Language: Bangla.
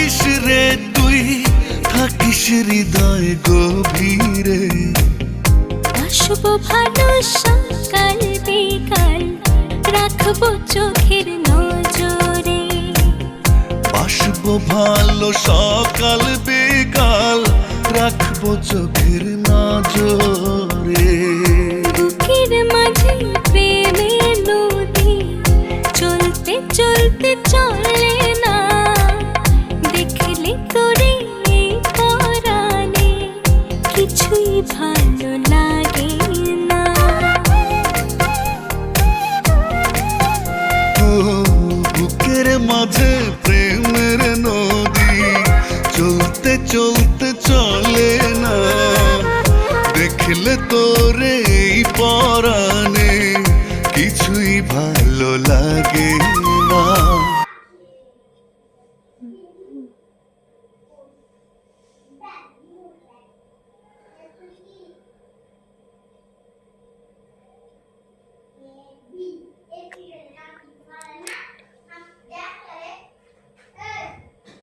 থাকিস রে তুই, থাকিস হৃদয় গভীরে। আসবো ভালো সকাল বিকাল, রাখবো চোখের নজরে। আসবো ভালো সকাল বিকাল, রাখবো চোখের নজরে। বুকের মাঝে প্রেমের নদী, চলতে চলতে চলে না। দেখলে তোরে এই পরাণে, কিছুই ভালো লাগে না। ও বুকের মাঝে প্রেম